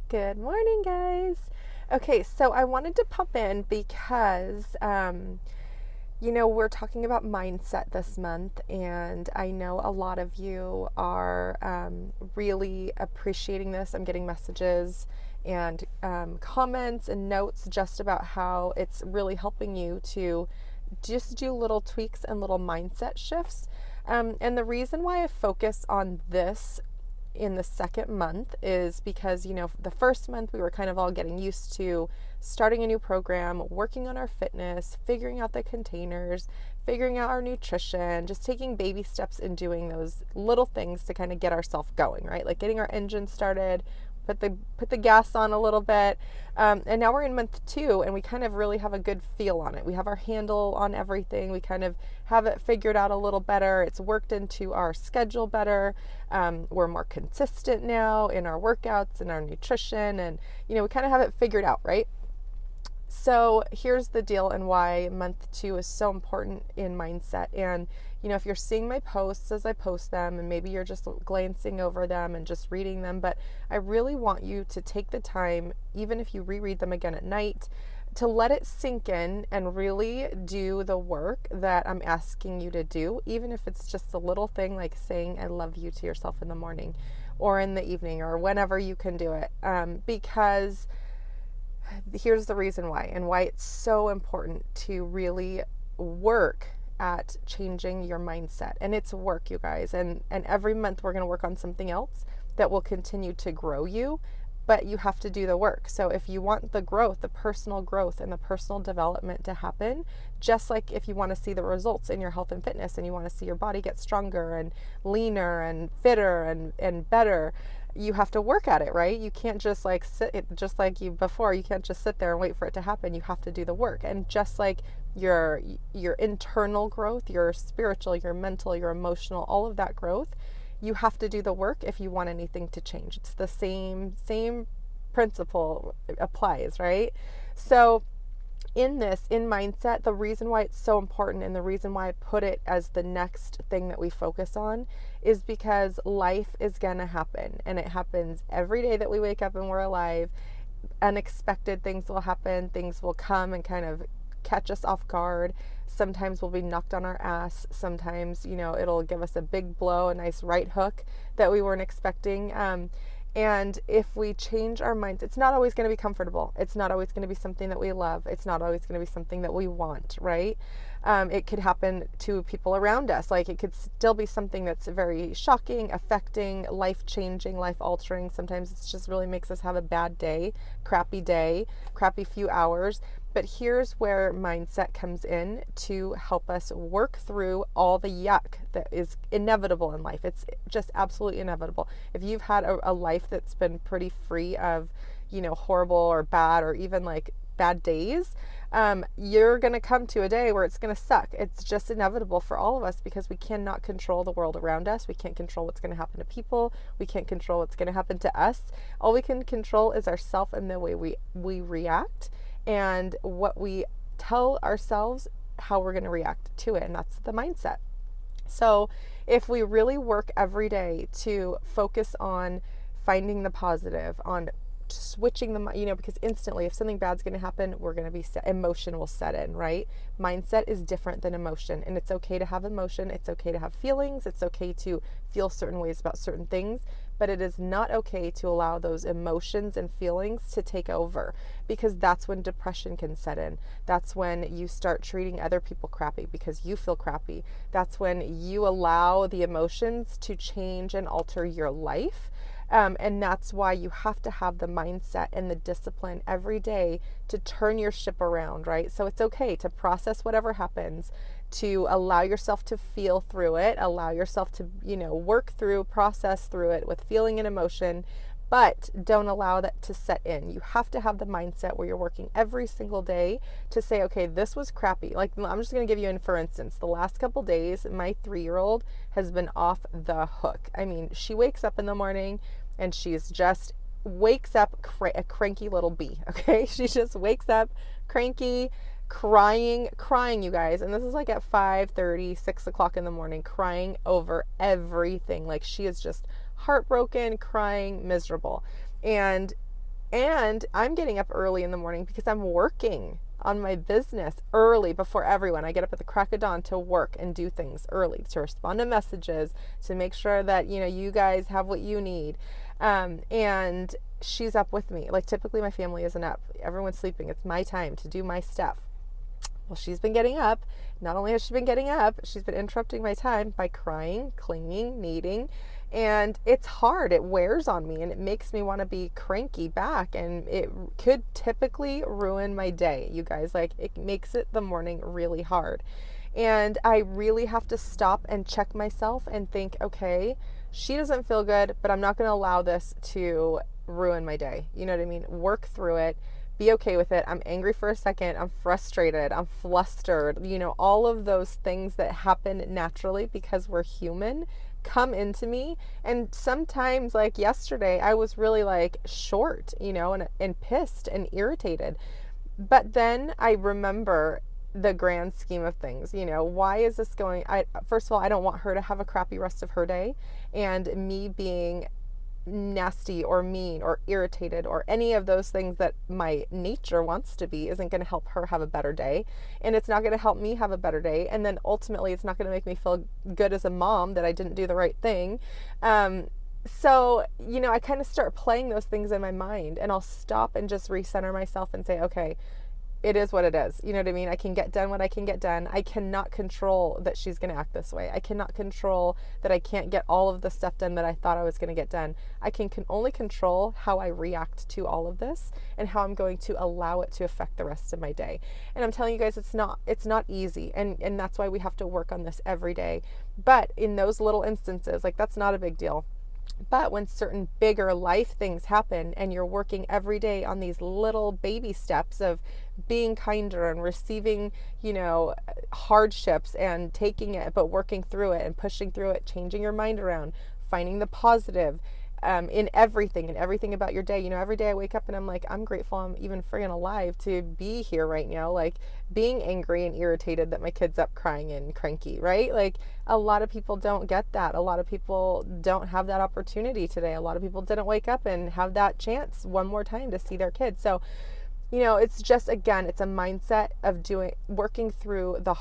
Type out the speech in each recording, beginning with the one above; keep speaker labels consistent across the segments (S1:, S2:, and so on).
S1: Good morning, guys. Okay, so I wanted to pop in because, we're talking about mindset this month, and I know a lot of you are really appreciating this. I'm getting messages and comments and notes just about how it's really helping you to just do little tweaks and little mindset shifts. And the reason why I focus on this in the second month is because, the first month we were kind of all getting used to starting a new program, working on our fitness, figuring out the containers, figuring out our nutrition, just taking baby steps and doing those little things to kind of get ourselves going, right? Like getting our engine started, put the gas on a little bit. And now we're in month 2 and we kind of really have a good feel on it. We have our handle on everything. We kind of have it figured out a little better. It's worked into our schedule better. We're more consistent now in our workouts and our nutrition, and we kind of have it figured out, right? So here's the deal and why month 2 is so important in mindset. And if you're seeing my posts as I post them, and maybe you're just glancing over them and just reading them, but I really want you to take the time, even if you reread them again at night, to let it sink in and really do the work that I'm asking you to do, even if it's just a little thing like saying I love you to yourself in the morning or in the evening or whenever you can do it. Because here's the reason why, and why it's so important to really work at changing your mindset. And it's work, you guys. And every month we're going to work on something else that will continue to grow you, but you have to do the work. So if you want the growth, the personal growth and the personal development to happen, just like if you want to see the results in your health and fitness and you want to see your body get stronger and leaner and fitter and better, you have to work at it, right? You can't just like sit, just like you before, you can't just sit there and wait for it to happen. You have to do the work. And just like your internal growth, your spiritual, your mental, your emotional, all of that growth, you have to do the work if you want anything to change. It's the same principle applies, right? So in mindset, the reason why it's so important and the reason why I put it as the next thing that we focus on is because life is going to happen, and it happens every day that we wake up and we're alive. Unexpected things will happen. Things will come and kind of catch us off guard. Sometimes we'll be knocked on our ass. Sometimes, it'll give us a big blow, a nice right hook that we weren't expecting. And if we change our minds, it's not always going to be comfortable. It's not always going to be something that we love. It's not always going to be something that we want, right? It could happen to people around us. Like it could still be something that's very shocking, affecting, life-changing, life-altering. Sometimes it just really makes us have a bad day, crappy few hours. But here's where mindset comes in to help us work through all the yuck that is inevitable in life. It's just absolutely inevitable. If you've had a life that's been pretty free of, horrible or bad or even like bad days, you're going to come to a day where it's going to suck. It's just inevitable for all of us because we cannot control the world around us. We can't control what's going to happen to people. We can't control what's going to happen to us. All we can control is ourselves and the way we react and what we tell ourselves how we're going to react to it. And that's the mindset. So if we really work every day to focus on finding the positive, on switching the, because instantly if something bad's going to happen, we're going to be emotion will set in, right? Mindset is different than emotion, and it's okay to have emotion. It's okay to have feelings. It's okay to feel certain ways about certain things, but it is not okay to allow those emotions and feelings to take over, because that's when depression can set in. That's when you start treating other people crappy because you feel crappy. That's when you allow the emotions to change and alter your life. And that's why you have to have the mindset and the discipline every day to turn your ship around, right? So it's okay to process whatever happens, to allow yourself to feel through it, allow yourself to, work through, process through it with feeling and emotion, but don't allow that to set in. You have to have the mindset where you're working every single day to say, okay, this was crappy. Like, I'm just going to give you for instance, the last couple days, my 3-year-old has been off the hook. I mean, she wakes up in the morning and she's just wakes up a cranky little bee. Okay. She just wakes up cranky, crying, you guys. And this is like at 5:30, 6 o'clock in the morning, crying over everything. Like she is just heartbroken, crying, miserable. And And I'm getting up early in the morning because I'm working on my business early before everyone. I get up at the crack of dawn to work and do things early, to respond to messages, to make sure that, you guys have what you need. And she's up with me. Like, typically my family isn't up. Everyone's sleeping. It's my time to do my stuff. Well, she's been getting up. Not only has she been getting up, she's been interrupting my time by crying, clinging, needing. And it's hard. It wears on me and it makes me want to be cranky back. And it could typically ruin my day, you guys. Like, it makes it the morning really hard. And I really have to stop and check myself and think, okay, she doesn't feel good, but I'm not going to allow this to ruin my day. You know what I mean? Work through it. Be okay with it. I'm angry for a second. I'm frustrated. I'm flustered. All of those things that happen naturally because we're human come into me. And sometimes, like yesterday, I was really like short, and pissed and irritated. But then I remember the grand scheme of things. Why is this going? First of all, I don't want her to have a crappy rest of her day, and me being nasty or mean or irritated or any of those things that my nature wants to be isn't going to help her have a better day, and it's not going to help me have a better day, and then ultimately it's not going to make me feel good as a mom that I didn't do the right thing. So I kind of start playing those things in my mind, and I'll stop and just recenter myself and say, okay, it is what it is. You know what I mean? I can get done what I can get done. I cannot control that she's going to act this way. I cannot control that I can't get all of the stuff done that I thought I was going to get done. I can only control how I react to all of this and how I'm going to allow it to affect the rest of my day. And I'm telling you guys, it's not easy. And that's why we have to work on this every day. But in those little instances, like, that's not a big deal. But when certain bigger life things happen and you're working every day on these little baby steps of being kinder and receiving, hardships and taking it, but working through it and pushing through it, changing your mind around, finding the positive in everything and everything about your day. Every day I wake up and I'm like, I'm grateful I'm even friggin' alive to be here right now. Like, being angry and irritated that my kid's up crying and cranky, right? Like, a lot of people don't get that. A lot of people don't have that opportunity today. A lot of people didn't wake up and have that chance one more time to see their kids. So it's just, again, it's a mindset of working through the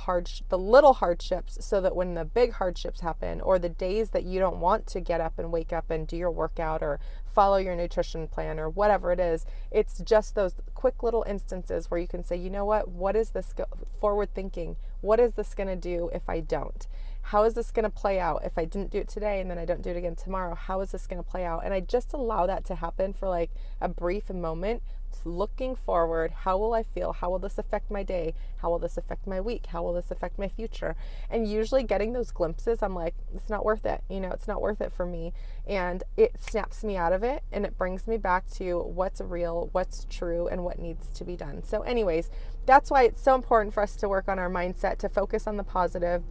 S1: little hardships, so that when the big hardships happen, or the days that you don't want to get up and wake up and do your workout or follow your nutrition plan or whatever it is, it's just those quick little instances where you can say, what is this forward thinking? What is this going to do if I don't? How is this going to play out if I didn't do it today and then I don't do it again tomorrow? How is this going to play out? And I just allow that to happen for like a brief moment. Looking forward, how will I feel? How will this affect my day? How will this affect my week? How will this affect my future? And usually getting those glimpses, I'm like, it's not worth it. It's not worth it for me. And it snaps me out of it, and it brings me back to what's real, what's true, and what needs to be done. So anyways, that's why it's so important for us to work on our mindset, to focus on the positive,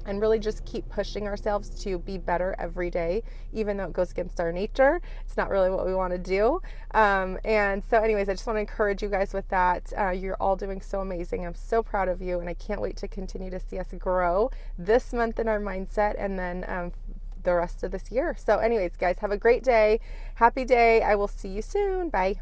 S1: and really just keep pushing ourselves to be better every day, even though it goes against our nature. It's not really what we want to do. And so anyways, I just want to encourage you guys with that. You're all doing so amazing. I'm so proud of you, and I can't wait to continue to see us grow this month in our mindset, and then the rest of this year. So anyways, guys, have a great day. Happy day. I will see you soon. Bye.